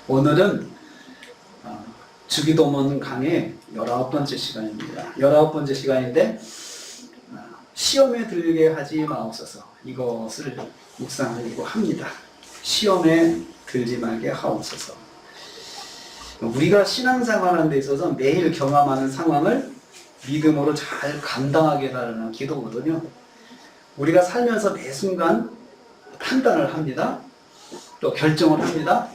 오늘은 주기도문 강의 19번째 시간입니다. 19번째 시간인데 시험에 들게 하지 마옵소서, 이것을 묵상하려고 합니다. 시험에 들지 말게 하옵소서. 우리가 신앙생활하는 데 있어서 매일 경험하는 상황을 믿음으로 잘 감당하게 하라는 기도거든요. 우리가 살면서 매 순간 판단을 합니다. 또 결정을 합니다.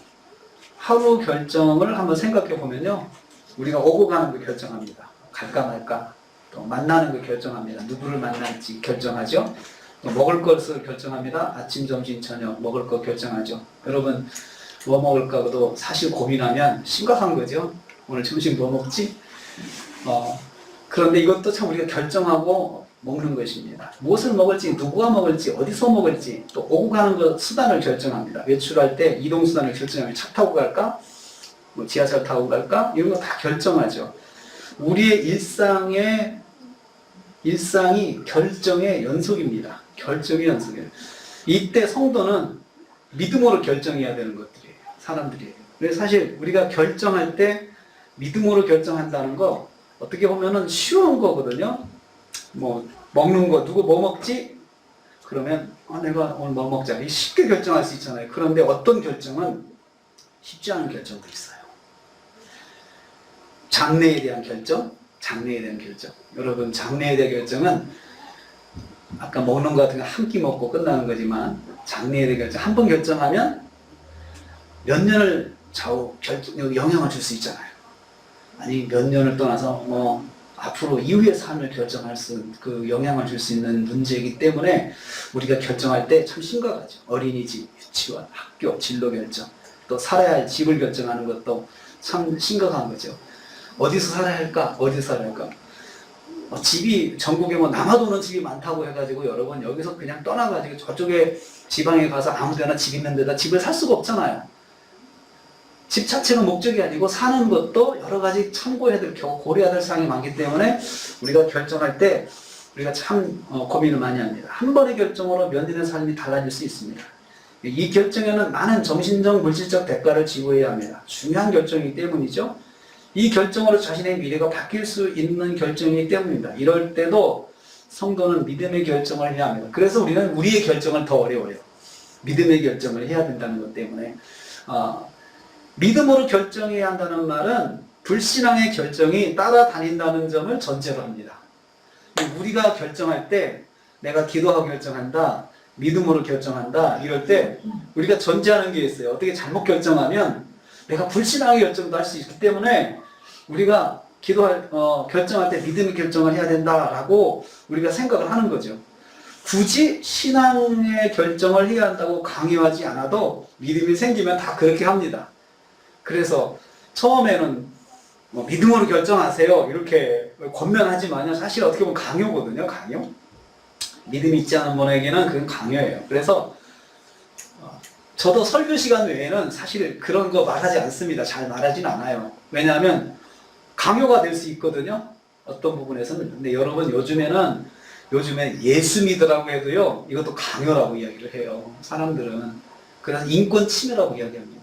하루 결정을 한번 생각해 보면요, 우리가 오고 가는 거 결정합니다. 갈까 말까. 또 만나는 거 결정합니다. 누구를 만날지 결정하죠. 또 먹을 것을 결정합니다. 아침, 점심, 저녁 먹을 거 결정하죠. 여러분, 뭐 먹을까도 사실 고민하면 심각한 거죠. 오늘 점심 뭐 먹지? 그런데 이것도 참 우리가 결정하고 먹는 것입니다. 무엇을 먹을지, 누구가 먹을지, 어디서 먹을지, 또 오고 가는 것 수단을 결정합니다. 외출할 때 이동 수단을 결정하면 차 타고 갈까? 뭐 지하철 타고 갈까? 이런 거 다 결정하죠. 우리의 일상이 결정의 연속입니다. 결정의 연속이에요. 이때 성도는 믿음으로 결정해야 되는 것들이에요. 사람들이에요. 그래서 사실 우리가 결정할 때 믿음으로 결정한다는 거 어떻게 보면은 쉬운 거거든요. 뭐 먹는 거, 누구 뭐 먹지? 그러면 내가 오늘 뭐 먹자, 쉽게 결정할 수 있잖아요. 그런데 어떤 결정은 쉽지 않은 결정도 있어요. 장래에 대한 결정, 여러분, 장래에 대한 결정은 아까 먹는 거 같은 거 한 끼 먹고 끝나는 거지만, 장래에 대한 결정 한 번 결정하면 몇 년을 영향을 줄 수 있잖아요. 아니 몇 년을 떠나서 뭐 앞으로 이후의 삶을 결정할 그 영향을 줄 수 있는 문제이기 때문에 우리가 결정할 때 참 심각하죠. 어린이집, 유치원, 학교, 진로 결정, 또 살아야 할 집을 결정하는 것도 참 심각한 거죠. 어디서 살아야 할까? 집이 전국에 뭐 남아도는 집이 많다고 해가지고 여러분 여기서 그냥 떠나가지고 저쪽에 지방에 가서 아무 데나 집 있는 데다 집을 살 수가 없잖아요. 집 자체가 목적이 아니고 사는 것도 여러 가지 참고해야 될, 고려해야 될 사항이 많기 때문에 우리가 결정할 때 우리가 참 고민을 많이 합니다. 한 번의 결정으로 몇 년의 삶이 달라질 수 있습니다. 이 결정에는 많은 정신적, 물질적 대가를 지불해야 합니다. 중요한 결정이기 때문이죠. 이 결정으로 자신의 미래가 바뀔 수 있는 결정이기 때문입니다. 이럴 때도 성도는 믿음의 결정을 해야 합니다. 그래서 우리는 우리의 결정을 더 어려워요. 믿음의 결정을 해야 된다는 것 때문에 믿음으로 결정해야 한다는 말은 불신앙의 결정이 따라다닌다는 점을 전제로 합니다. 우리가 결정할 때 내가 기도하고 결정한다, 믿음으로 결정한다, 이럴 때 우리가 전제하는 게 있어요. 어떻게 잘못 결정하면 내가 불신앙의 결정도 할 수 있기 때문에 우리가 결정할 때 믿음의 결정을 해야 된다라고 우리가 생각을 하는 거죠. 굳이 신앙의 결정을 해야 한다고 강요하지 않아도 믿음이 생기면 다 그렇게 합니다. 그래서 처음에는 믿음으로 결정하세요 이렇게 권면하지만요, 사실 어떻게 보면 강요거든요. 강요. 믿음이 있지 않은 분에게는 그건 강요예요. 그래서 저도 설교 시간 외에는 사실 그런 거 말하지 않습니다. 잘 말하진 않아요. 왜냐하면 강요가 될 수 있거든요, 어떤 부분에서는. 근데 여러분, 요즘에 예수 믿으라고 해도요, 이것도 강요라고 이야기를 해요, 사람들은. 그래서 인권 침해라고 이야기합니다.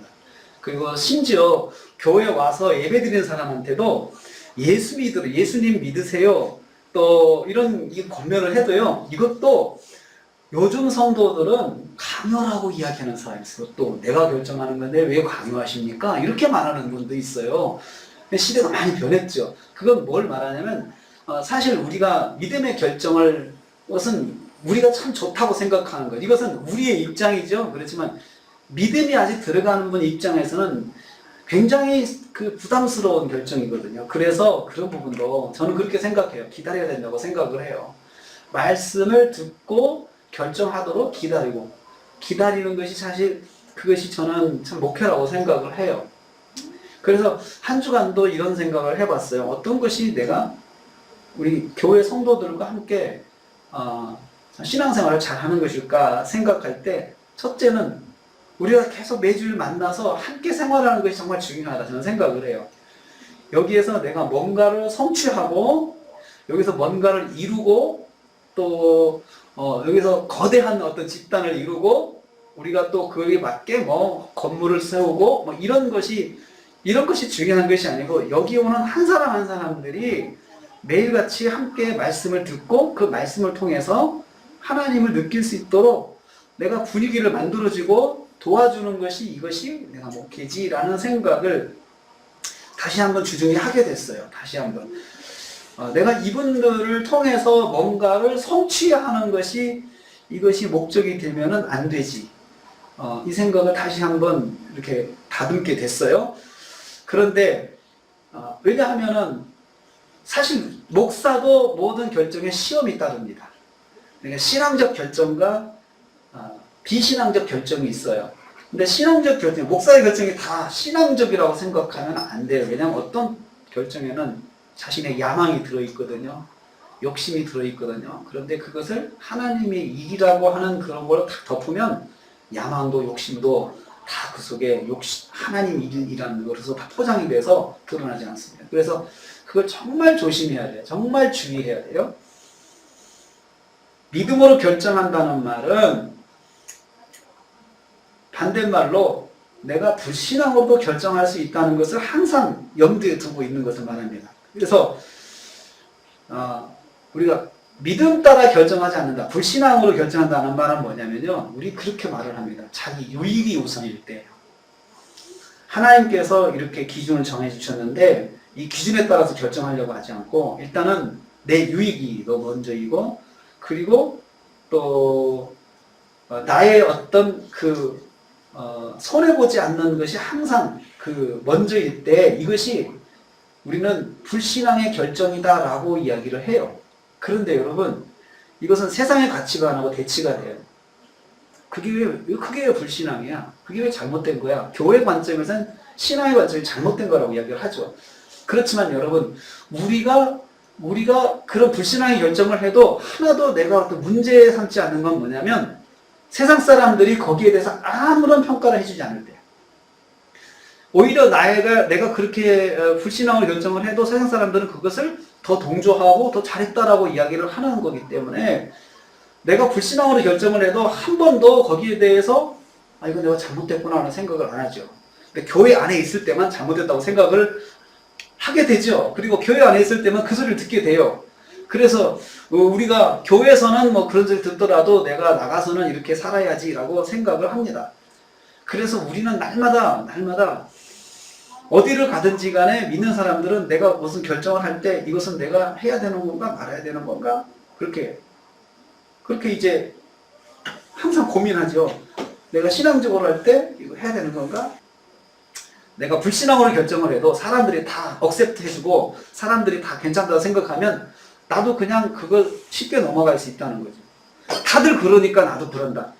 그리고 심지어 교회 와서 예배 드리는 사람한테도 예수님 믿으세요, 또 이런 권면을 해도요, 이것도 요즘 성도들은 강요라고 이야기하는 사람이 있어요. 또 내가 결정하는 건데 왜 강요하십니까? 이렇게 말하는 분도 있어요. 시대가 많이 변했죠. 그건 뭘 말하냐면 사실 우리가 믿음의 결정을, 것은 우리가 참 좋다고 생각하는 것, 이것은 우리의 입장이죠. 그렇지만 믿음이 아직 들어가는 분 입장에서는 굉장히 부담스러운 결정이거든요. 그래서 그런 부분도 저는 그렇게 생각해요. 기다려야 된다고 생각을 해요. 말씀을 듣고 결정하도록 기다리는 것이 사실 그것이 저는 참 목표라고 생각을 해요. 그래서 한 주간도 이런 생각을 해봤어요. 어떤 것이 내가 우리 교회 성도들과 함께 신앙생활을 잘하는 것일까 생각할 때, 첫째는 우리가 계속 매주일 만나서 함께 생활하는 것이 정말 중요하다 저는 생각을 해요. 여기에서 내가 뭔가를 성취하고 여기서 뭔가를 이루고 또 여기서 거대한 어떤 집단을 이루고 우리가 또 그에 맞게 뭐 건물을 세우고 뭐 이런 것이 중요한 것이 아니고 여기 오는 한 사람 한 사람들이 매일같이 함께 말씀을 듣고 그 말씀을 통해서 하나님을 느낄 수 있도록 내가 분위기를 만들어주고 도와주는 것이 이것이 내가 목회지라는 생각을 다시 한번 주중에 하게 됐어요. 다시 한번. 내가 이분들을 통해서 뭔가를 성취하는 것이 이것이 목적이 되면은 안 되지. 이 생각을 다시 한번 이렇게 다듬게 됐어요. 그런데 왜냐하면은 사실 목사도 모든 결정에 시험이 따릅니다. 그러니까 신앙적 결정과 비신앙적 결정이 있어요. 근데 신앙적 결정, 목사의 결정이 다 신앙적이라고 생각하면 안 돼요. 왜냐하면 어떤 결정에는 자신의 야망이 들어있거든요. 욕심이 들어있거든요. 그런데 그것을 하나님의 일이라고 하는 그런 걸 덮으면 야망도 욕심도 다 그 속에 하나님 일이라는 것으로 다 포장이 돼서 드러나지 않습니다. 그래서 그걸 정말 조심해야 돼요. 정말 주의해야 돼요. 믿음으로 결정한다는 말은 반대말로 내가 불신앙으로도 결정할 수 있다는 것을 항상 염두에 두고 있는 것을 말합니다. 그래서 우리가 믿음 따라 결정하지 않는다. 불신앙으로 결정한다는 말은 뭐냐면요. 우리 그렇게 말을 합니다. 자기 유익이 우선일 때. 하나님께서 이렇게 기준을 정해 주셨는데 이 기준에 따라서 결정하려고 하지 않고 일단은 내 유익이 더 먼저이고 그리고 또 나의 어떤 손해보지 않는 것이 항상 먼저일 때 이것이 우리는 불신앙의 결정이다라고 이야기를 해요. 그런데 여러분 이것은 세상의 가치관하고 대치가 돼요. 그게 왜 불신앙이야? 그게 왜 잘못된 거야? 교회 관점에서는 신앙의 관점이 잘못된 거라고 이야기를 하죠. 그렇지만 여러분 우리가 그런 불신앙의 결정을 해도 하나도 내가 어떤 문제 삼지 않는 건 뭐냐면 세상 사람들이 거기에 대해서 아무런 평가를 해주지 않을 때 오히려 내가 그렇게 불신앙을 결정을 해도 세상 사람들은 그것을 더 동조하고 더 잘했다라고 이야기를 하는 거기 때문에 내가 불신앙으로 결정을 해도 한 번도 거기에 대해서 이거 내가 잘못됐구나 하는 생각을 안 하죠. 근데 교회 안에 있을 때만 잘못됐다고 생각을 하게 되죠. 그리고 교회 안에 있을 때만 그 소리를 듣게 돼요. 그래서 우리가 교회에서는 뭐 그런 소리 듣더라도 내가 나가서는 이렇게 살아야지라고 생각을 합니다. 그래서 우리는 날마다 어디를 가든지 간에 믿는 사람들은 내가 무슨 결정을 할 때 이것은 내가 해야 되는 건가 말아야 되는 건가 그렇게 이제 항상 고민하죠. 내가 신앙적으로 할 때 이거 해야 되는 건가? 내가 불신앙으로 결정을 해도 사람들이 다 억셉트 해주고 사람들이 다 괜찮다고 생각하면 나도 그냥 그거 쉽게 넘어갈 수 있다는 거죠. 다들 그러니까 나도 그런다.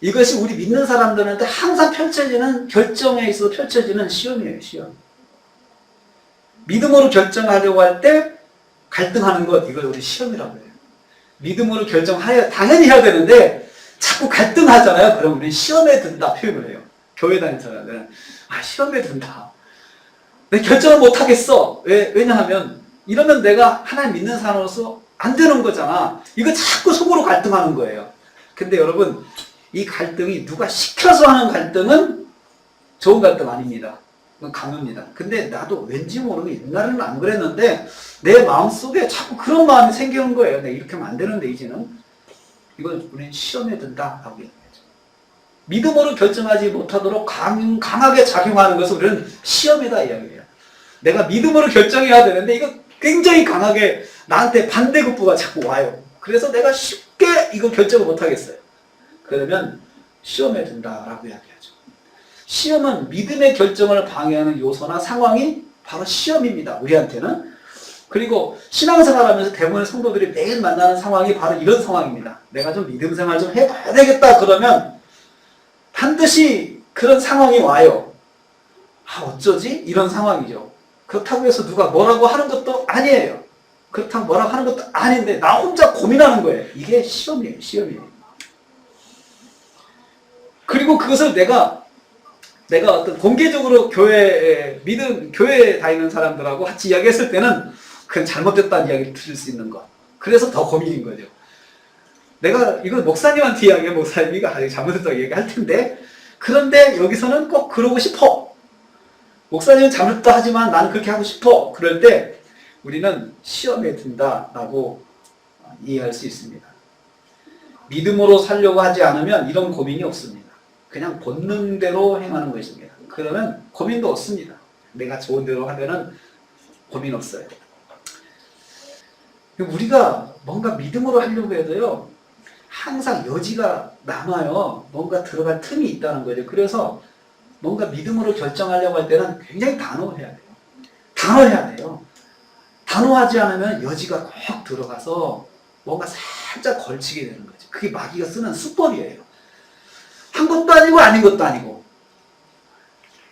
이것이 우리 믿는 사람들한테 항상 펼쳐지는 결정에 있어서 펼쳐지는 시험이에요. 시험. 믿음으로 결정하려고 할 때 갈등하는 것 이걸 우리 시험이라고 해요. 믿음으로 당연히 해야 되는데 자꾸 갈등하잖아요. 그럼 우리 시험에 든다 표현을 해요. 교회 다니는 사람들은 시험에 든다. 내 결정을 못 하겠어. 왜냐하면 이러면 내가 하나님 믿는 사람으로서 안 되는 거잖아. 이거 자꾸 속으로 갈등하는 거예요. 근데 여러분 이 갈등이 누가 시켜서 하는 갈등은 좋은 갈등 아닙니다. 그건 강요입니다. 근데 나도 왠지 모르게 옛날에는 안 그랬는데 내 마음속에 자꾸 그런 마음이 생기는 거예요. 내가 이렇게 하면 안 되는데 이제는 이건 우리는 시험에 든다라고 얘기하죠. 믿음으로 결정하지 못하도록 강하게 작용하는 것을 우리는 시험이다 이야기해요. 내가 믿음으로 결정해야 되는데 이거 굉장히 강하게 나한테 반대급부가 자꾸 와요. 그래서 내가 쉽게 이거 결정을 못하겠어요. 그러면 시험에 든다라고 이야기하죠. 시험은 믿음의 결정을 방해하는 요소나 상황이 바로 시험입니다. 우리한테는. 그리고 신앙생활하면서 대부분의 성도들이 매일 만나는 상황이 바로 이런 상황입니다. 내가 좀 믿음 생활 좀 해봐야 되겠다 그러면 반드시 그런 상황이 와요. 어쩌지? 이런 상황이죠. 그렇다고 해서 누가 뭐라고 하는 것도 아니에요. 그렇다고 뭐라고 하는 것도 아닌데 나 혼자 고민하는 거예요. 이게 시험이에요. 시험이에요. 그리고 그것을 내가 어떤 공개적으로 교회에 다니는 사람들하고 같이 이야기했을 때는 그건 잘못됐다는 이야기를 들을 수 있는 것. 그래서 더 고민인 거죠. 내가 이거 목사님한테 이야기해. 목사님이 잘못했다고 얘기할 텐데. 그런데 여기서는 꼭 그러고 싶어. 목사님은 잘못했다 하지만 나는 그렇게 하고 싶어. 그럴 때 우리는 시험에 든다라고 이해할 수 있습니다. 믿음으로 살려고 하지 않으면 이런 고민이 없습니다. 그냥 본능대로 행하는 것입니다. 그러면 고민도 없습니다. 내가 좋은 대로 하면은 고민 없어요. 우리가 뭔가 믿음으로 하려고 해도요, 항상 여지가 남아요. 뭔가 들어갈 틈이 있다는 거죠. 그래서 뭔가 믿음으로 결정하려고 할 때는 굉장히 단호해야 돼요. 단호해야 돼요. 단호하지 않으면 여지가 꼭 들어가서 뭔가 살짝 걸치게 되는 거죠. 그게 마귀가 쓰는 수법이에요. 한 것도 아니고 아닌 것도 아니고.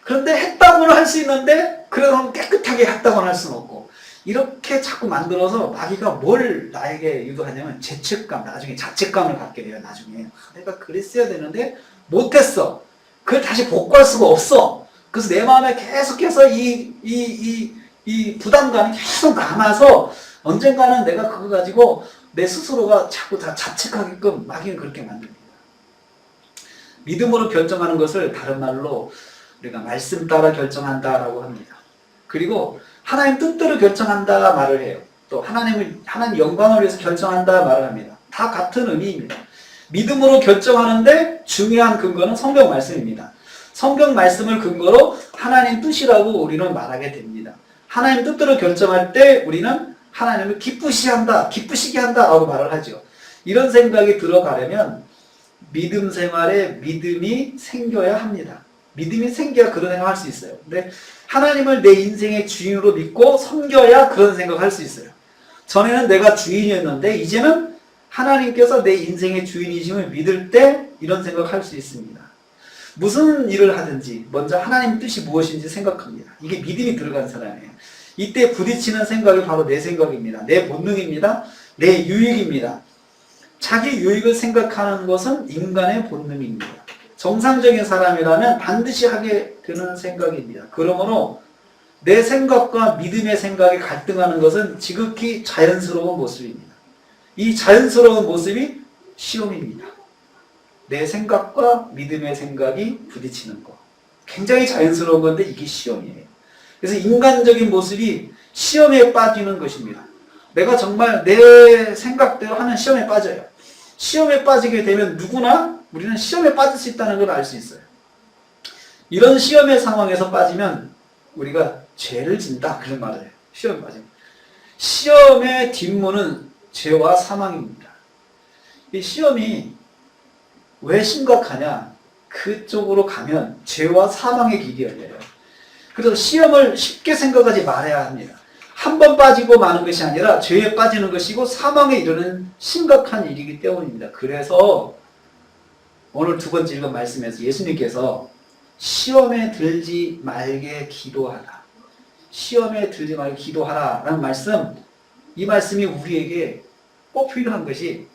그런데 했다고는 할 수 있는데 그래서 깨끗하게 했다고는 할 수는 없고. 이렇게 자꾸 만들어서 마귀가 뭘 나에게 유도하냐면 죄책감, 나중에 자책감을 갖게 돼요. 나중에 내가 그랬어야 되는데 못했어. 그걸 다시 복구할 수가 없어. 그래서 내 마음에 계속해서 이 부담감이 계속 남아서 언젠가는 내가 그거 가지고 내 스스로가 자꾸 다 자책하게끔 마귀는 그렇게 만듭니다. 믿음으로 결정하는 것을 다른 말로 우리가 말씀 따라 결정한다라고 합니다. 그리고 하나님 뜻대로 결정한다 말을 해요. 또 하나님 영광을 위해서 결정한다 말을 합니다. 다 같은 의미입니다. 믿음으로 결정하는데 중요한 근거는 성경 말씀입니다. 성경 말씀을 근거로 하나님 뜻이라고 우리는 말하게 됩니다. 하나님 뜻대로 결정할 때 우리는 하나님을 기쁘시게 한다 라고 말을 하죠. 이런 생각이 들어가려면 믿음 생활에 믿음이 생겨야 합니다. 믿음이 생겨야 그런 생각을 할 수 있어요. 근데 하나님을 내 인생의 주인으로 믿고 섬겨야 그런 생각을 할 수 있어요. 전에는 내가 주인이었는데 이제는 하나님께서 내 인생의 주인이심을 믿을 때 이런 생각을 할 수 있습니다. 무슨 일을 하든지 먼저 하나님 뜻이 무엇인지 생각합니다. 이게 믿음이 들어간 사람이에요. 이때 부딪히는 생각이 바로 내 생각입니다. 내 본능입니다. 내 유익입니다. 자기 유익을 생각하는 것은 인간의 본능입니다. 정상적인 사람이라면 반드시 하게 되는 생각입니다. 그러므로 내 생각과 믿음의 생각이 갈등하는 것은 지극히 자연스러운 모습입니다. 이 자연스러운 모습이 시험입니다. 내 생각과 믿음의 생각이 부딪히는 것. 굉장히 자연스러운 건데 이게 시험이에요. 그래서 인간적인 모습이 시험에 빠지는 것입니다. 내가 정말 내 생각대로 하는 시험에 빠져요. 시험에 빠지게 되면 누구나 우리는 시험에 빠질 수 있다는 걸 알 수 있어요. 이런 시험의 상황에서 빠지면 우리가 죄를 진다 그런 말을 해요. 시험에 빠지면. 시험의 뒷문은 죄와 사망입니다. 이 시험이 왜 심각하냐? 그쪽으로 가면 죄와 사망의 길이 열려요. 그래서 시험을 쉽게 생각하지 말아야 합니다. 한 번 빠지고 마는 것이 아니라 죄에 빠지는 것이고 사망에 이르는 심각한 일이기 때문입니다. 그래서 오늘 두 번째 읽은 말씀에서 예수님께서 시험에 들지 말게 기도하라. 시험에 들지 말게 기도하라 라는 말씀, 이 말씀이 우리에게 꼭 필요한 것이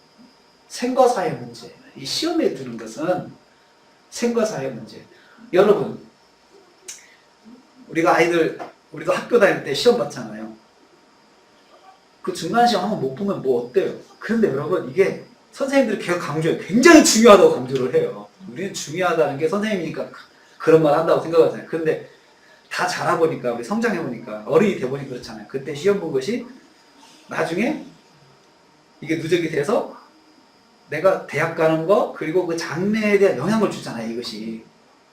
생과 사의 문제예요. 이 시험에 드는 것은 생과 사의 문제. 여러분, 우리도 학교 다닐 때 시험 봤잖아요. 그 중간 시험 한번 못 보면 뭐 어때요? 그런데 여러분, 이게 선생님들이 계속 강조해요. 굉장히 중요하다고 강조를 해요. 우리는 중요하다는 게 선생님이니까 그런 말 한다고 생각하잖아요. 그런데 다 자라보니까, 우리 성장해보니까, 어른이 돼보니까 그렇잖아요. 그때 시험 본 것이 나중에 이게 누적이 돼서 내가 대학 가는 거, 그리고 그 장래에 대한 영향을 주잖아요, 이것이.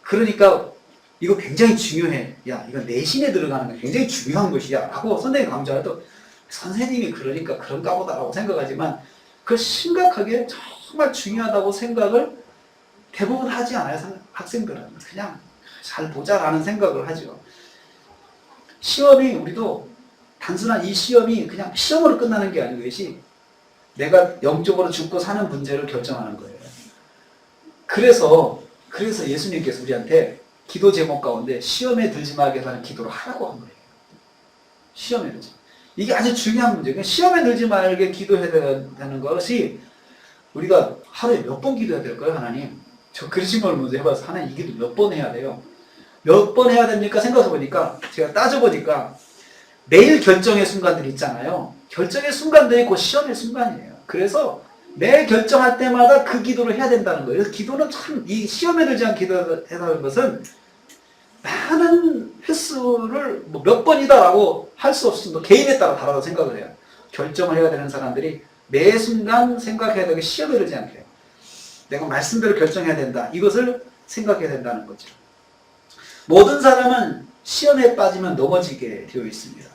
그러니까 이거 굉장히 중요해. 야, 이건 내신에 들어가는 거 굉장히 중요한 것이야. 하고 선생님이 강조해도 선생님이 그러니까 그런가 보다라고 생각하지만 그걸 심각하게 정말 중요하다고 생각을 대부분 하지 않아요. 학생들은 그냥 잘 보자라는 생각을 하죠. 시험이 우리도 단순한 이 시험이 그냥 시험으로 끝나는 게 아니고 이것이 내가 영적으로 죽고 사는 문제를 결정하는 거예요. 그래서 예수님께서 우리한테 기도 제목 가운데 시험에 들지 말게 하는 기도를 하라고 한 거예요. 시험에 들지. 이게 아주 중요한 문제예요. 시험에 들지 말게 기도해야 되는 것이 우리가 하루에 몇 번 기도해야 될까요, 하나님? 저 그 질문을 먼저 해봐서 하나님 이 기도 몇 번 해야 돼요? 몇 번 해야 됩니까? 생각해보니까 제가 따져보니까 매일 결정의 순간들이 있잖아요. 결정의 순간들이 곧 시험의 순간이에요. 그래서 매 결정할 때마다 그 기도를 해야 된다는 거예요. 그래서 기도는 참, 이 시험에 들지 않은 기도라는 것은 많은 횟수를 뭐 몇 번이다라고 할 수 없습니다. 개인에 따라 다르다고 생각을 해요. 결정을 해야 되는 사람들이 매 순간 생각해야 되게 시험에 들지 않게 해요. 내가 말씀대로 결정해야 된다. 이것을 생각해야 된다는 거죠. 모든 사람은 시험에 빠지면 넘어지게 되어 있습니다.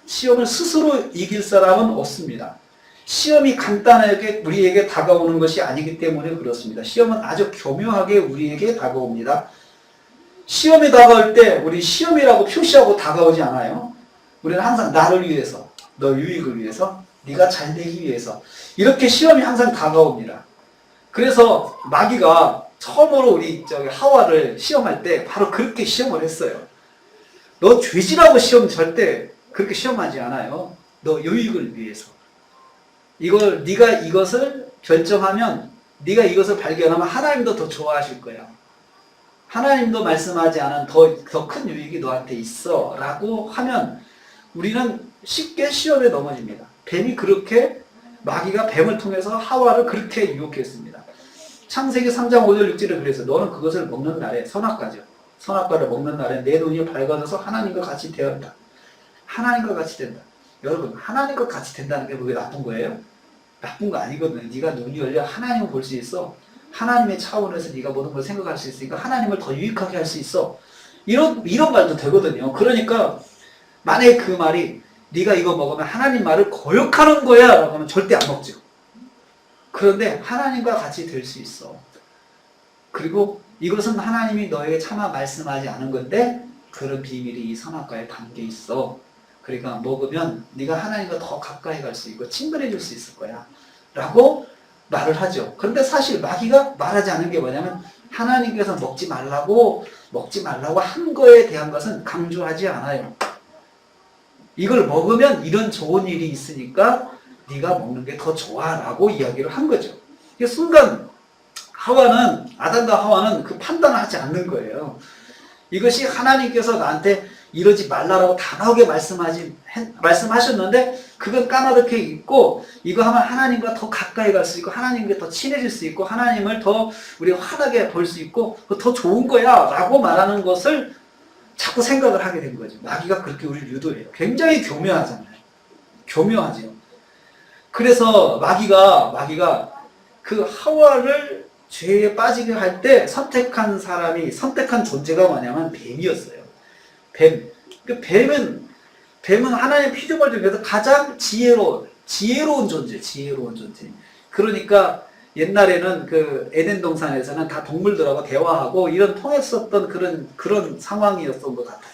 시험을 스스로 이길 사람은 없습니다. 시험이 간단하게 우리에게 다가오는 것이 아니기 때문에 그렇습니다. 시험은 아주 교묘하게 우리에게 다가옵니다. 시험이 다가올 때 우리 시험이라고 표시하고 다가오지 않아요. 우리는 항상 나를 위해서, 너 유익을 위해서, 네가 잘 되기 위해서 이렇게 시험이 항상 다가옵니다. 그래서 마귀가 처음으로 우리 하와를 시험할 때 바로 그렇게 시험을 했어요. 너 죄지라고 시험 절대 그렇게 시험하지 않아요. 너 유익을 위해서. 네가 이것을 결정하면, 네가 이것을 발견하면 하나님도 더 좋아하실 거야. 하나님도 말씀하지 않은 더 큰 유익이 너한테 있어 라고 하면 우리는 쉽게 시험에 넘어집니다. 마귀가 뱀을 통해서 하와를 그렇게 유혹했습니다. 창세기 3장 5절 6절에 그래서 너는 그것을 먹는 날에, 선악과를 먹는 날에 내 눈이 밝아져서 하나님과 같이 되었다. 하나님과 같이 된다. 여러분, 하나님과 같이 된다는 게 그게 나쁜 거예요? 나쁜 거 아니거든요. 네가 눈이 열려 하나님을 볼 수 있어. 하나님의 차원에서 네가 모든 걸 생각할 수 있으니까 하나님을 더 유익하게 할 수 있어. 이런 말도 되거든요. 그러니까 만약에 그 말이 네가 이거 먹으면 하나님 말을 거역하는 거야 라고 하면 절대 안 먹죠. 그런데 하나님과 같이 될 수 있어. 그리고 이것은 하나님이 너에게 차마 말씀하지 않은 건데 그런 비밀이 이 선악과에 담겨 있어. 그러니까 먹으면 네가 하나님과 더 가까이 갈 수 있고 친근해질 수 있을 거야 라고 말을 하죠. 그런데 사실 마귀가 말하지 않은 게 뭐냐면 하나님께서 먹지 말라고 한 거에 대한 것은 강조하지 않아요. 이걸 먹으면 이런 좋은 일이 있으니까 네가 먹는 게 더 좋아 라고 이야기를 한 거죠. 순간 아담과 하와는 그 판단을 하지 않는 거예요. 이것이 하나님께서 나한테 이러지 말라라고 단호하게 말씀하셨는데 그건 까마득해 있고 이거 하면 하나님과 더 가까이 갈 수 있고 하나님께 더 친해질 수 있고 하나님을 더 우리 환하게 볼 수 있고 더 좋은 거야 라고 말하는 것을 자꾸 생각을 하게 된 거죠. 마귀가 그렇게 우리를 유도해요. 굉장히 교묘하잖아요. 교묘하죠. 그래서 마귀가 그 하와를 죄에 빠지게 할 때 선택한 존재가 뭐냐면 뱀이었어요. 뱀은 하나님의 피조물 중에서 가장 지혜로운 존재. 그러니까 옛날에는 그 에덴 동산에서는 다 동물들하고 대화하고 이런 통했었던 그런 상황이었던 것 같아요.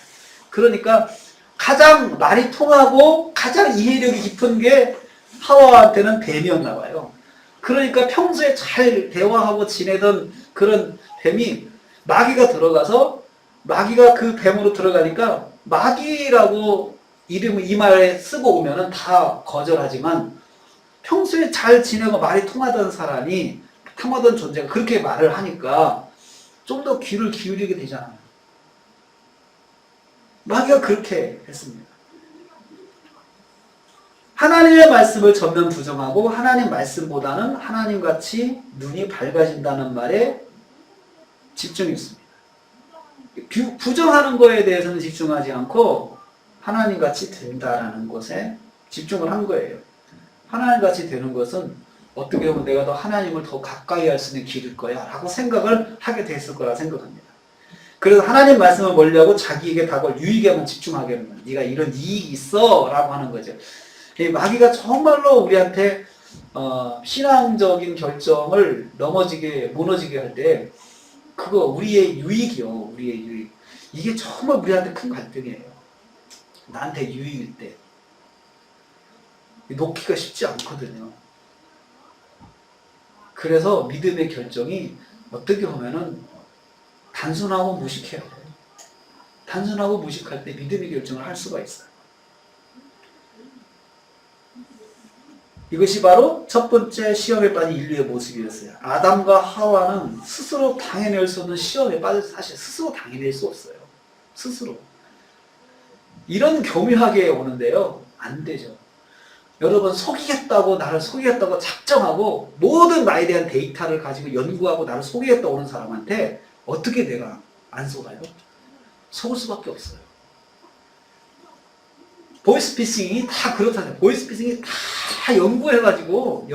그러니까 가장 말이 통하고 가장 이해력이 깊은 게 하와한테는 뱀이었나 봐요. 그러니까 평소에 잘 대화하고 지내던 그런 뱀이 마귀가 그 뱀으로 들어가니까 마귀라고 이름을 이마에 쓰고 오면은 다 거절하지만 평소에 잘 지내고 말이 통하던 존재가 그렇게 말을 하니까 좀 더 귀를 기울이게 되잖아요. 마귀가 그렇게 했습니다. 하나님의 말씀을 전면 부정하고 하나님 말씀보다는 하나님같이 눈이 밝아진다는 말에 집중했습니다. 부정하는 거에 대해서는 집중하지 않고 하나님같이 된다라는 것에 집중을 한 거예요. 하나님같이 되는 것은 어떻게 보면 내가 하나님을 더 가까이 할 수 있는 길일 거야 라고 생각을 하게 됐을 거라 생각합니다. 그래서 하나님 말씀을 멀리하고 자기에게 다가올 유익에만 집중하게 하는 거예요. 네가 이런 이익이 있어 라고 하는 거죠. 마귀가 정말로 우리한테 신앙적인 결정을 무너지게 할 때 그거 우리의 유익. 이게 정말 우리한테 큰 갈등이에요. 나한테 유익일 때 놓기가 쉽지 않거든요. 그래서 믿음의 결정이 어떻게 보면은 단순하고 무식해요. 단순하고 무식할 때 믿음의 결정을 할 수가 있어요. 이것이 바로 첫 번째 시험에 빠진 인류의 모습이었어요. 아담과 하와는 스스로 당해낼 수 없는 시험에 빠져서 사실 스스로 당해낼 수 없어요. 스스로. 이런 교묘하게 오는데요. 안 되죠. 여러분 속이겠다고 나를 속이겠다고 작정하고 모든 나에 대한 데이터를 가지고 연구하고 나를 속이겠다고 오는 사람한테 어떻게 내가 안 속아요? 속을 수밖에 없어요. 보이스피싱이 다 그렇잖아요. 보이스피싱이 다 연구해가지고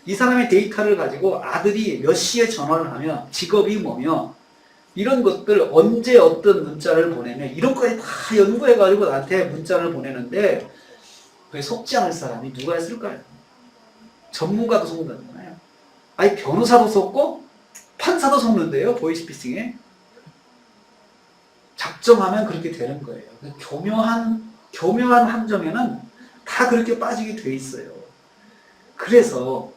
이 사람의 데이터를 가지고 아들이 몇 시에 전화를 하며 직업이 뭐며 이런 것들 언제 어떤 문자를 보내며 이런 거에 다 연구해가지고 나한테 문자를 보내는데 그게 속지 않을 사람이 누가 있을까요? 전문가도 속는다잖아요. 아니 변호사도 속고 판사도 속는데요. 보이스피싱에 작정하면 그렇게 되는 거예요. 교묘한 함정에는 다 그렇게 빠지게 돼 있어요. 그래서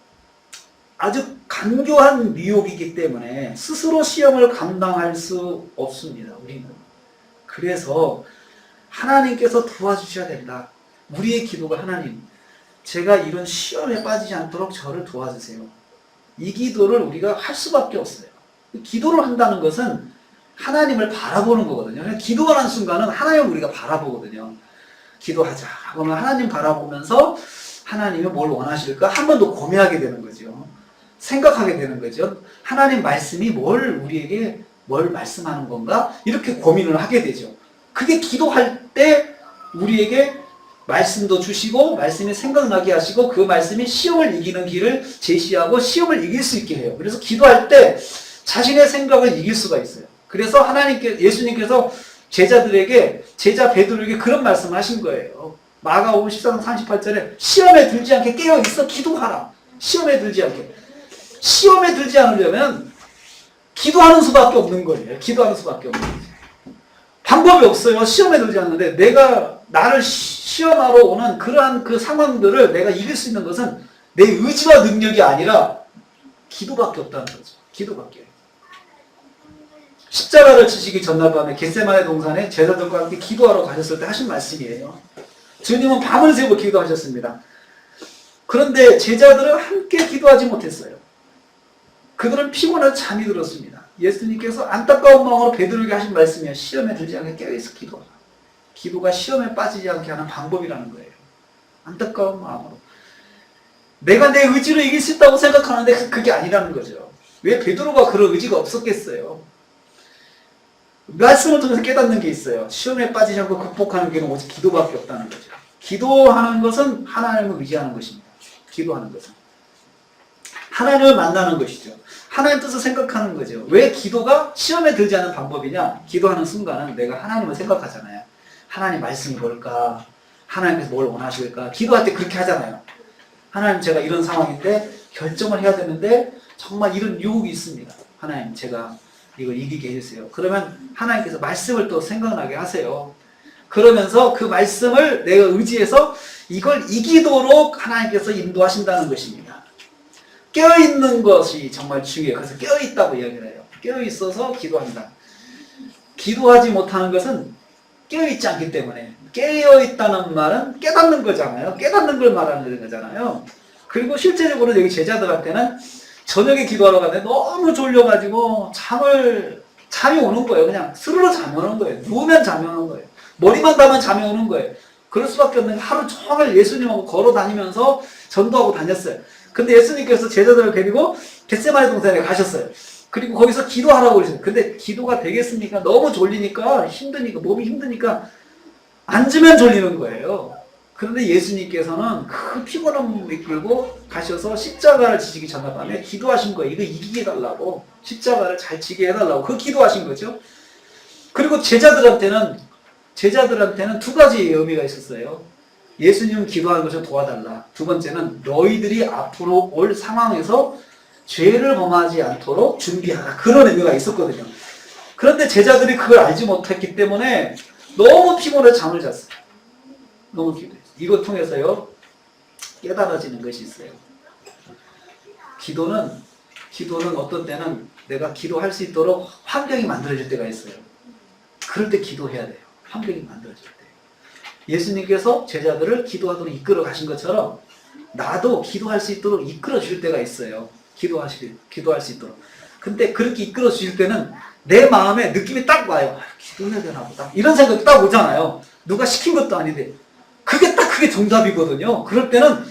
아주 간교한 미혹이기 때문에 스스로 시험을 감당할 수 없습니다. 우리는. 그래서 하나님께서 도와주셔야 된다. 우리의 기도가 하나님, 제가 이런 시험에 빠지지 않도록 저를 도와주세요. 이 기도를 우리가 할 수밖에 없어요. 기도를 한다는 것은 하나님을 바라보는 거거든요. 기도를 하는 순간은 하나님을 우리가 바라보거든요. 기도하자. 그러면 하나님 바라보면서 하나님이 뭘 원하실까? 한 번 더 고민하게 되는 거죠. 생각하게 되는 거죠. 하나님 말씀이 우리에게 뭘 말씀하는 건가? 이렇게 고민을 하게 되죠. 그게 기도할 때 우리에게 말씀도 주시고 말씀이 생각나게 하시고 그 말씀이 시험을 이기는 길을 제시하고 시험을 이길 수 있게 해요. 그래서 기도할 때 자신의 생각을 이길 수가 있어요. 그래서 예수님께서 제자 베드로에게 그런 말씀을 하신 거예요. 마가복음 14장 38절에 시험에 들지 않게 깨어 있어 기도하라. 시험에 들지 않게. 시험에 들지 않으려면 기도하는 수밖에 없는 거예요. 기도하는 수밖에 없는 거죠. 방법이 없어요. 시험에 들지 않는데 나를 시험하러 오는 그러한 그 상황들을 내가 이길 수 있는 것은 내 의지와 능력이 아니라 기도밖에 없다는 거죠. 기도밖에. 십자가를 지시기 전날 밤에 겟세마네 동산에 제자들과 함께 기도하러 가셨을 때 하신 말씀이에요. 주님은 밤을 새고 기도하셨습니다. 그런데 제자들은 함께 기도하지 못했어요. 그들은 피곤해서 잠이 들었습니다. 예수님께서 안타까운 마음으로 베드로에게 하신 말씀이에요. 시험에 들지 않게 깨어있어 기도하라. 기도가 시험에 빠지지 않게 하는 방법이라는 거예요. 안타까운 마음으로. 내가 내 의지로 이길 수 있다고 생각하는데 그게 아니라는 거죠. 왜 베드로가 그런 의지가 없었겠어요? 말씀을 통해서 깨닫는 게 있어요. 시험에 빠지지 않고 극복하는 길은 오직 기도밖에 없다는 거죠. 기도하는 것은 하나님을 의지하는 것입니다. 기도하는 것은. 하나님을 만나는 것이죠. 하나님 뜻을 생각하는 거죠. 왜 기도가 시험에 들지 않은 방법이냐? 기도하는 순간은 내가 하나님을 생각하잖아요. 하나님 말씀이 뭘까? 하나님께서 뭘 원하실까? 기도할 때 그렇게 하잖아요. 하나님 제가 이런 상황인데 결정을 해야 되는데 정말 이런 유혹이 있습니다. 하나님 제가 이걸 이기게 해주세요. 그러면 하나님께서 말씀을 또 생각나게 하세요. 그러면서 그 말씀을 내가 의지해서 이걸 이기도록 하나님께서 인도하신다는 것입니다. 깨어있는 것이 정말 중요해요. 그래서 깨어있다고 이야기를 해요. 깨어있어서 기도한다. 기도하지 못하는 것은 깨어있지 않기 때문에 깨어있다는 말은 깨닫는 거잖아요. 깨닫는 걸 말하는 거잖아요. 그리고 실제적으로 여기 제자들한테는 저녁에 기도하러 갔는데 너무 졸려가지고 잠이 오는 거예요. 그냥 스르르 잠이 오는 거예요. 누우면 잠이 오는 거예요. 머리만 담으면 잠이 오는 거예요. 그럴 수밖에 없는 게 하루 종일 예수님하고 걸어 다니면서 전도하고 다녔어요. 근데 예수님께서 제자들을 데리고 겟세마네 동산에 가셨어요. 그리고 거기서 기도하라고 그러셨어요. 근데 기도가 되겠습니까? 너무 졸리니까 힘드니까 몸이 힘드니까 앉으면 졸리는 거예요. 그런데 예수님께서는 그 피곤함을 이끌고 가셔서 십자가를 지시기 전날밤에 기도하신 거예요. 이거 이기게 해달라고. 십자가를 잘 지게 해달라고. 그 기도하신 거죠. 그리고 제자들한테는 두 가지 의미가 있었어요. 예수님 기도하는 것을 도와달라. 두 번째는 너희들이 앞으로 올 상황에서 죄를 범하지 않도록 준비하라. 그런 의미가 있었거든요. 그런데 제자들이 그걸 알지 못했기 때문에 너무 피곤해서 잠을 잤어요. 너무 피곤해서. 이걸 통해서요, 깨달아지는 것이 있어요. 기도는 어떤 때는 내가 기도할 수 있도록 환경이 만들어질 때가 있어요. 그럴 때 기도해야 돼요. 환경이 만들어질 때. 예수님께서 제자들을 기도하도록 이끌어 가신 것처럼 나도 기도할 수 있도록 이끌어 줄 때가 있어요. 기도할 수 있도록. 근데 그렇게 이끌어 주실 때는 내 마음에 느낌이 딱 와요. 기도해야 되나 보다. 이런 생각이 딱 오잖아요. 누가 시킨 것도 아닌데. 그게 딱 그게 정답이거든요. 그럴 때는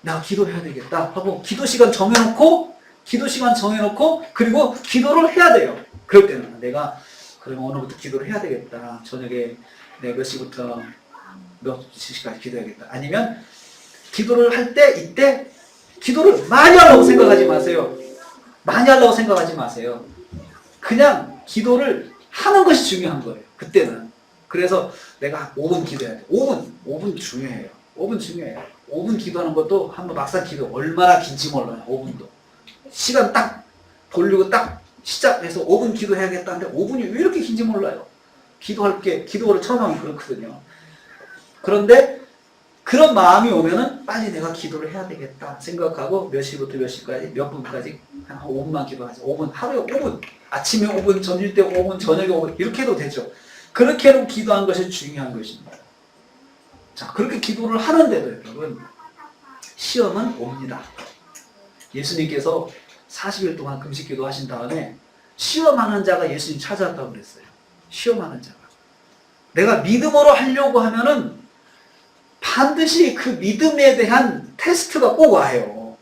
나 기도해야 되겠다 하고 기도 시간 정해놓고 그리고 기도를 해야 돼요. 그럴 때는 내가 그러면 오늘부터 기도를 해야 되겠다. 저녁에 내가 몇 시부터 몇 시까지 기도해야겠다. 아니면 기도를 할 때 이때 기도를 많이 하려고 생각하지 마세요. 많이 하려고 생각하지 마세요. 그냥 기도를 하는 것이 중요한 거예요. 그때는. 그래서 내가 5분 기도해야 돼. 5분 중요해요. 5분 중요해요. 5분 기도하는 것도 한번 막상 기도 얼마나 긴지 몰라요. 5분도. 시간 딱 돌리고 딱 시작해서 5분 기도해야겠다는데 5분이 왜 이렇게 긴지 몰라요. 기도를 처음 하면 그렇거든요. 그런데 그런 마음이 오면은 빨리 내가 기도를 해야 되겠다 생각하고 몇 시부터 몇 시까지 몇 분까지 한 5분만 기도하자. 5분, 하루에 5분. 아침에 5분, 저녁 때 5분, 저녁에 5분 이렇게 해도 되죠. 그렇게 해도 기도한 것이 중요한 것입니다. 자, 그렇게 기도를 하는데도 여러분 시험은 옵니다. 예수님께서 40일 동안 금식 기도하신 다음에 시험하는 자가 예수님 찾아왔다고 그랬어요. 시험하는 자가. 내가 믿음으로 하려고 하면은 반드시 그 믿음에 대한 테스트가 꼭 와요.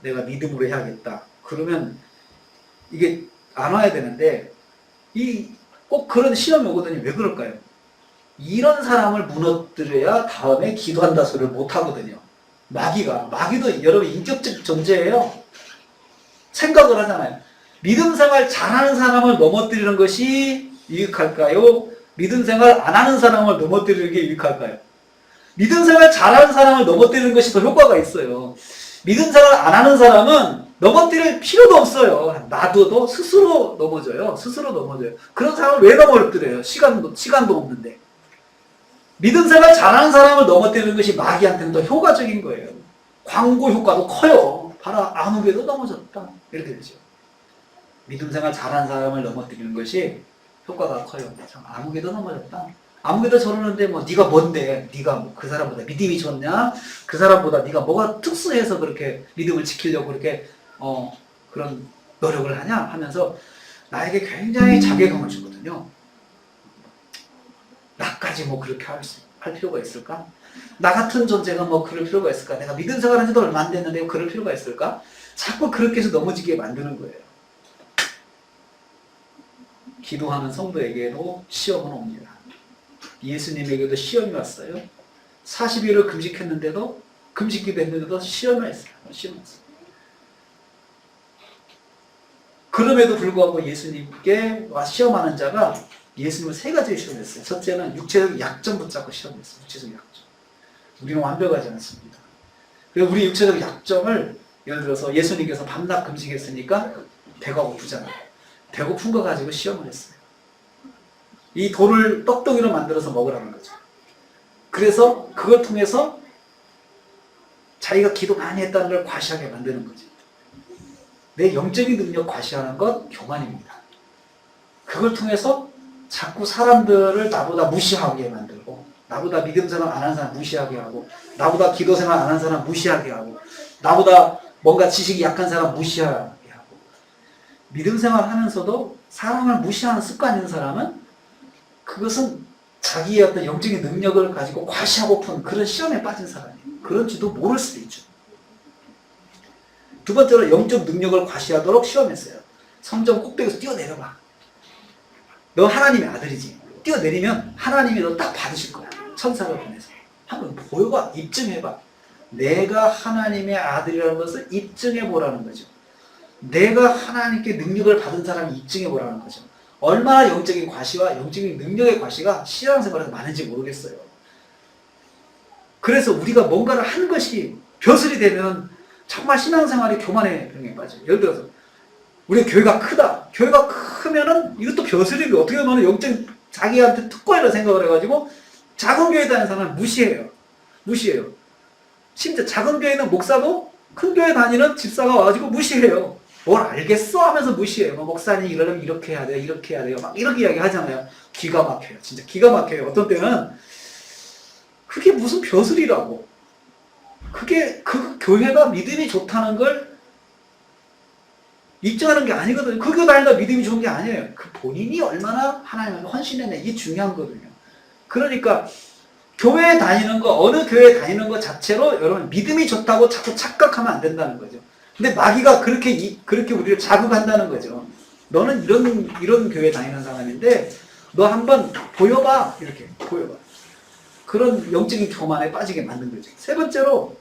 내가 믿음으로 해야겠다. 그러면 이게 안 와야 되는데 꼭 그런 시험이 오거든요. 왜 그럴까요? 이런 사람을 무너뜨려야 다음에 기도한다 소리를 못 하거든요. 마귀도 여러분 인격적 존재예요. 생각을 하잖아요. 믿음 생활 잘하는 사람을 넘어뜨리는 것이 유익할까요? 믿음 생활 안 하는 사람을 넘어뜨리는 게 유익할까요? 믿음 생활 잘하는 사람을 넘어뜨리는 것이 더 효과가 있어요. 믿음 생활 안 하는 사람은 넘어뜨릴 필요도 없어요. 놔둬도 스스로 넘어져요. 그런 사람을 왜 넘어뜨려요? 시간도 없는데. 믿음 생활 잘하는 사람을 넘어뜨리는 것이 마귀한테는 더 효과적인 거예요. 광고 효과도 커요. 봐라, 아무개도 넘어졌다. 이렇게 되죠. 믿음 생활 잘하는 사람을 넘어뜨리는 것이 효과가 커요. 참, 아무개도 넘어졌다. 아무개도 저러는데 뭐 네가 뭔데? 네가 뭐 그 사람보다 믿음이 좋냐? 그 사람보다 네가 뭐가 특수해서 그렇게 믿음을 지키려고 그렇게 그런 노력을 하냐? 하면서 나에게 굉장히 자괴감을 주거든요. 나까지 뭐 그렇게 할 필요가 있을까? 나 같은 존재가 뭐 그럴 필요가 있을까? 내가 믿음 생활한 지도 얼마 안 됐는데 그럴 필요가 있을까? 자꾸 그렇게 해서 넘어지게 만드는 거예요. 기도하는 성도에게도 시험은 옵니다. 예수님에게도 시험이 왔어요. 40일을 금식했는데도 금식기도 했는데도 시험을 했어요. 그럼에도 불구하고 예수님께 시험하는 자가 예수님을 세 가지의 시험했어요. 첫째는 육체적 약점 붙잡고 시험했어요. 육체적 약점. 우리는 완벽하지 않습니다. 그래서 우리 육체적 약점을 예를 들어서 예수님께서 밤낮 금식했으니까 배가 고프잖아요. 배고픈 거 가지고 시험을 했어요. 이 돌을 떡덩이로 만들어서 먹으라는 거죠. 그래서 그걸 통해서 자기가 기도 많이 했다는 걸 과시하게 만드는 거죠. 내 영적인 능력 과시하는 것 교만입니다. 그걸 통해서 자꾸 사람들을 나보다 무시하게 만들고, 나보다 믿음 생활 안 하는 사람 무시하게 하고, 나보다 기도 생활 안 하는 사람 무시하게 하고, 나보다 뭔가 지식이 약한 사람 무시하게 하고, 믿음 생활 하면서도 사람을 무시하는 습관이 있는 사람은 그것은 자기의 어떤 영적인 능력을 가지고 과시하고픈 그런 시험에 빠진 사람이에요. 그런지도 모를 수도 있죠. 두 번째로 영적 능력을 과시하도록 시험했어요. 성전 꼭대기에서 뛰어내려봐. 너 하나님의 아들이지. 뛰어내리면 하나님이 너 딱 받으실 거야. 천사를 보내서. 한번 보여봐. 입증해봐. 내가 하나님의 아들이라는 것을 입증해보라는 거죠. 내가 하나님께 능력을 받은 사람이 입증해보라는 거죠. 얼마나 영적인 과시와 영적인 능력의 과시가 신앙생활에서 많은지 모르겠어요. 그래서 우리가 뭔가를 한 것이 벼슬이 되면 정말 신앙생활이 교만의 병에 빠져요. 예를 들어서 우리가 교회가 크다. 교회가 크면은 이것도 벼슬이 어떻게 보면 영적 자기한테 특권이라고 생각을 해가지고 작은 교회 다니는 사람을 무시해요. 심지어 작은 교회는 목사도 큰 교회 다니는 집사가 와가지고 무시해요. 뭘 알겠어 하면서 무시해요. 목사님 이러려면 이렇게 해야 돼요. 이렇게 해야 돼요. 막 이렇게 이야기 하잖아요. 기가 막혀요. 진짜 기가 막혀요. 어떤 때는 그게 무슨 벼슬이라고. 그게 그 교회가 믿음이 좋다는 걸 입증하는 게 아니거든요. 그 교회 다니다 믿음이 좋은 게 아니에요. 그 본인이 얼마나 하나님한테 헌신했냐. 이게 중요한 거거든요. 그러니까 교회 다니는 거, 어느 교회 다니는 것 자체로 여러분 믿음이 좋다고 자꾸 착각하면 안 된다는 거죠. 근데 마귀가 그렇게 우리를 자극한다는 거죠. 너는 이런 교회 다니는 사람인데 너 한번 보여봐. 이렇게 보여봐. 그런 영적인 교만에 빠지게 만든 거죠. 세 번째로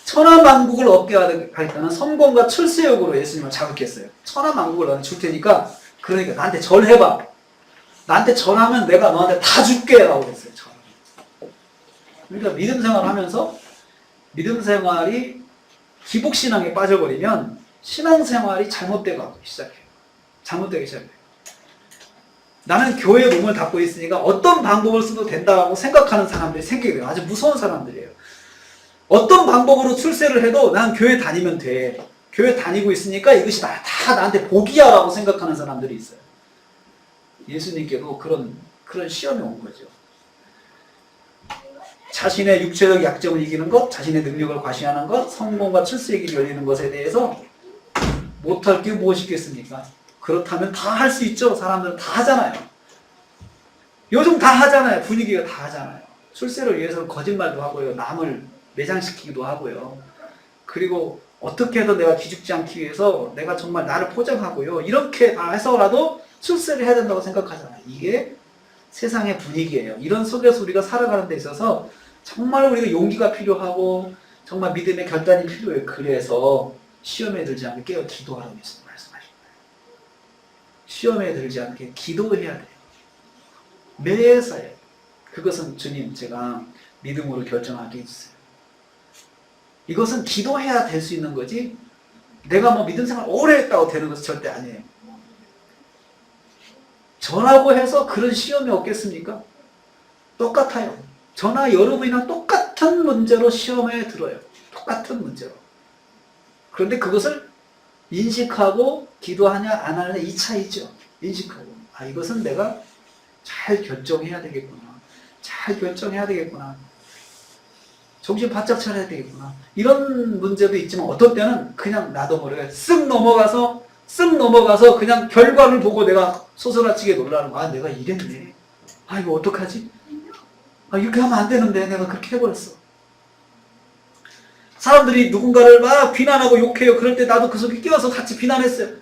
천하만국을 얻게 하겠다는 성공과 출세욕으로 예수님을 자극했어요. 천하만국을 너한테 줄 테니까 그러니까 나한테 절해봐. 나한테 절하면 내가 너한테 다 줄게 라고 했어요. 그러니까 믿음 생활하면서 믿음 생활이 기복신앙에 빠져버리면 신앙생활이 잘못되기 시작해요. 잘못되기 시작해요. 나는 교회에 몸을 닫고 있으니까 어떤 방법을 써도 된다고 생각하는 사람들이 생기게 돼요. 아주 무서운 사람들이에요. 어떤 방법으로 출세를 해도 난 교회 다니면 돼. 교회 다니고 있으니까 이것이 다 나한테 복이야 라고 생각하는 사람들이 있어요. 예수님께도 그런 시험이 온 거죠. 자신의 육체적 약점을 이기는 것, 자신의 능력을 과시하는 것, 성공과 출세의 길이 열리는 것에 대해서 못할 게 무엇이겠습니까? 그렇다면 다 할 수 있죠. 사람들은 다 하잖아요. 요즘 다 하잖아요. 분위기가 다 하잖아요. 출세를 위해서는 거짓말도 하고요. 남을 매장시키기도 하고요. 그리고 어떻게 해도 내가 기죽지 않기 위해서 내가 정말 나를 포장하고요. 이렇게 다 해서라도 출세를 해야 된다고 생각하잖아요. 이게 세상의 분위기예요. 이런 속에서 우리가 살아가는 데 있어서 정말 우리가 용기가 필요하고 정말 믿음의 결단이 필요해요. 그래서 시험에 들지 않게 깨어 기도하라고 말씀하신 거예요. 시험에 들지 않게 기도해야 돼요. 매사에. 그것은 주님 제가 믿음으로 결정하게 해주세요. 이것은 기도해야 될 수 있는 거지 내가 뭐 믿음 생활 오래 했다고 되는 것은 절대 아니에요. 저라고 해서 그런 시험이 없겠습니까? 똑같아요. 저나 여러분이랑 똑같은 문제로 시험에 들어요. 똑같은 문제로. 그런데 그것을 인식하고 기도하냐 안 하냐 이 차이죠. 인식하고. 아, 이것은 내가 잘 결정해야 되겠구나. 잘 결정해야 되겠구나. 정신 바짝 차려야 되겠구나. 이런 문제도 있지만 어떤 때는 그냥 나도 모르게 쓱 넘어가서 그냥 결과를 보고 내가 소스라치게 놀라는 거야. 아, 내가 이랬네. 아, 이거 어떡하지? 아, 이렇게 하면 안 되는데 내가 그렇게 해버렸어. 사람들이 누군가를 막 비난하고 욕해요. 그럴 때 나도 그 속에 끼어서 같이 비난했어요.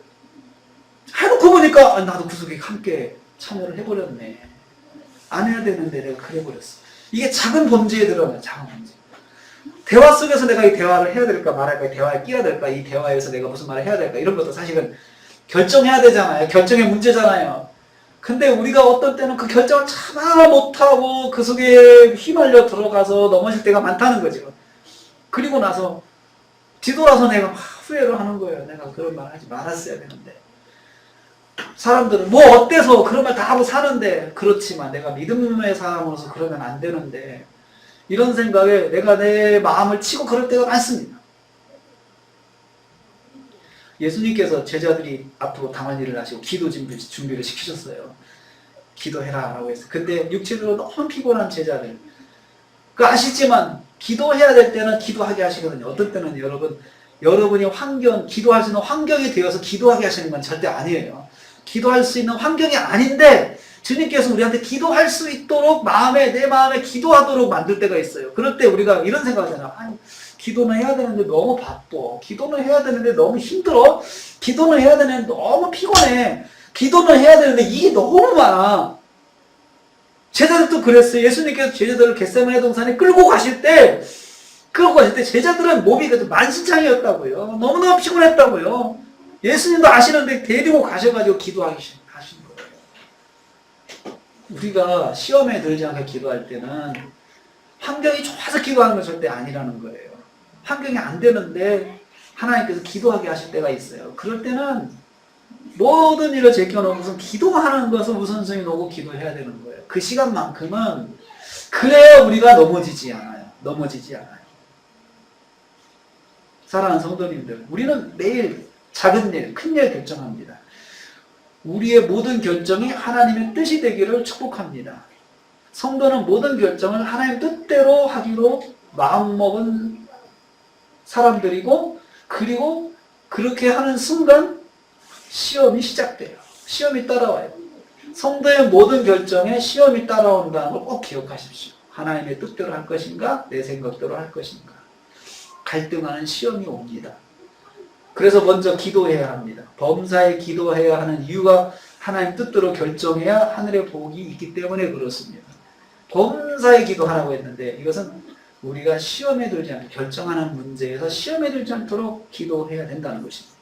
해놓고 보니까 아, 나도 그 속에 함께 참여를 해버렸네. 안 해야 되는데 내가 그래버렸어. 이게 작은 범죄에 들어가요. 작은 범죄. 대화 속에서 내가 이 대화를 해야 될까 말할까, 이 대화에 끼어야 될까, 이 대화에서 내가 무슨 말을 해야 될까, 이런 것도 사실은 결정해야 되잖아요. 결정의 문제잖아요. 근데 우리가 어떤 때는 그 결정을 참 못하고 그 속에 휘말려 들어가서 넘어질 때가 많다는 거죠. 그리고 나서 뒤돌아서 내가 막 후회를 하는 거예요. 내가 그런 말 하지 말았어야 되는데. 사람들은 뭐 어때서 그런 말 다 하고 사는데, 그렇지만 내가 믿음의 사람으로서 그러면 안 되는데, 이런 생각에 내가 내 마음을 치고 그럴 때가 많습니다. 예수님께서 제자들이 앞으로 당할 일을 하시고 기도 준비를 시키셨어요. 기도해라 라고 했어요. 근데 육체적으로 너무 피곤한 제자들. 그 아시지만 기도해야 될 때는 기도하게 하시거든요. 어떤 때는 여러분이 기도할 수 있는 환경이 되어서 기도하게 하시는 건 절대 아니에요. 기도할 수 있는 환경이 아닌데 주님께서 우리한테 기도할 수 있도록 내 마음에 기도하도록 만들 때가 있어요. 그럴 때 우리가 이런 생각하잖아요. 아니, 기도는 해야 되는데 너무 바빠. 기도는 해야 되는데 너무 힘들어. 기도는 해야 되는데 너무 피곤해. 기도는 해야 되는데 이게 너무 많아. 제자들도 그랬어요. 예수님께서 제자들을 겟세마네 동산에 끌고 가실 때 제자들은 몸이 그래도 만신창이었다고요. 너무너무 피곤했다고요. 예수님도 아시는데 데리고 가셔가지고 기도하신 거예요. 우리가 시험에 들지 않게 기도할 때는 환경이 좋아서 기도하는 건 절대 아니라는 거예요. 환경이 안 되는데 하나님께서 기도하게 하실 때가 있어요. 그럴 때는 모든 일을 제껴놓고서 기도하는 것을 우선순위 놓고 기도해야 되는 거예요. 그 시간만큼은 그래야 우리가 넘어지지 않아요. 사랑하는 성도님들, 우리는 매일 작은 일, 큰 일 결정합니다. 우리의 모든 결정이 하나님의 뜻이 되기를 축복합니다. 성도는 모든 결정을 하나님 뜻대로 하기로 마음먹은 사람들이고, 그리고 그렇게 하는 순간 시험이 시작돼요. 시험이 따라와요. 성도의 모든 결정에 시험이 따라온다는 걸 꼭 기억하십시오. 하나님의 뜻대로 할 것인가? 내 생각대로 할 것인가? 갈등하는 시험이 옵니다. 그래서 먼저 기도해야 합니다. 범사에 기도해야 하는 이유가 하나님 뜻대로 결정해야 하늘의 복이 있기 때문에 그렇습니다. 범사에 기도하라고 했는데 이것은 우리가 시험에 들지 않고 결정하는 문제에서 시험에 들지 않도록 기도해야 된다는 것입니다.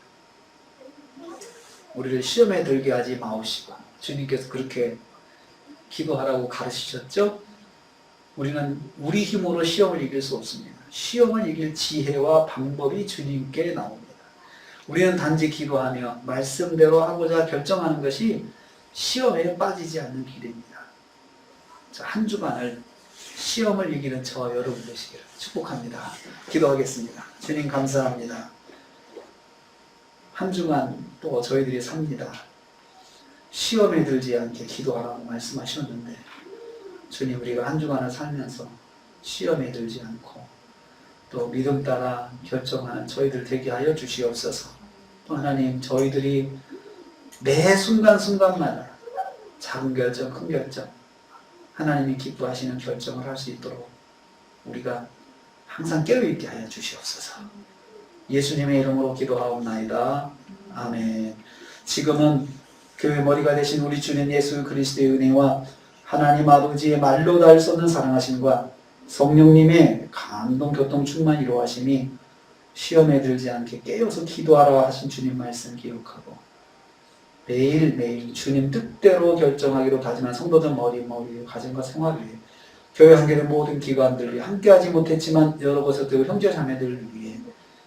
우리를 시험에 들게 하지 마옵시고 주님께서 그렇게 기도하라고 가르치셨죠? 우리는 우리 힘으로 시험을 이길 수 없습니다. 시험을 이길 지혜와 방법이 주님께 나옵니다. 우리는 단지 기도하며 말씀대로 하고자 결정하는 것이 시험에 빠지지 않는 길입니다. 자, 한 주간을 시험을 이기는 저와 여러분 되시기를 축복합니다. 기도하겠습니다. 주님 감사합니다. 한 주간 또 저희들이 삽니다. 시험에 들지 않게 기도하라고 말씀하셨는데 주님 우리가 한 주간을 살면서 시험에 들지 않고 또 믿음 따라 결정하는 저희들 되게 하여 주시옵소서. 또 하나님 저희들이 매 순간순간마다 작은 결정 큰 결정 하나님이 기뻐하시는 결정을 할 수 있도록 우리가 항상 깨어있게 하여 주시옵소서. 예수님의 이름으로 기도하옵나이다. 아멘. 지금은 교회 머리가 되신 우리 주님 예수 그리스도의 은혜와 하나님 아버지의 말로 닿을 수 없는 사랑하심과 성령님의 감동 교통 충만 이루하심이 시험에 들지 않게 깨어서 기도하라 하신 주님 말씀 기억하고 매일매일 주님 뜻대로 결정하기로 다짐한 성도들 머리 가정과 생활 위해 교회 한계의 모든 기관들 위해 함께하지 못했지만 여러 곳에서 형제 자매들을 위해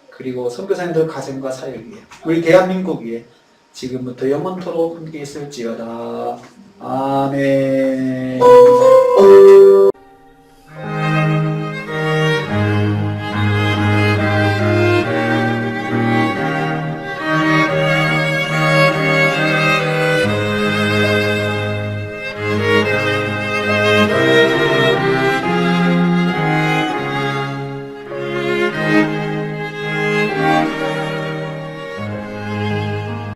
그리고 선교사님들 가정과 사역 위해 우리 대한민국 위해 지금부터 영원토록 함께 있을지어다. 아멘.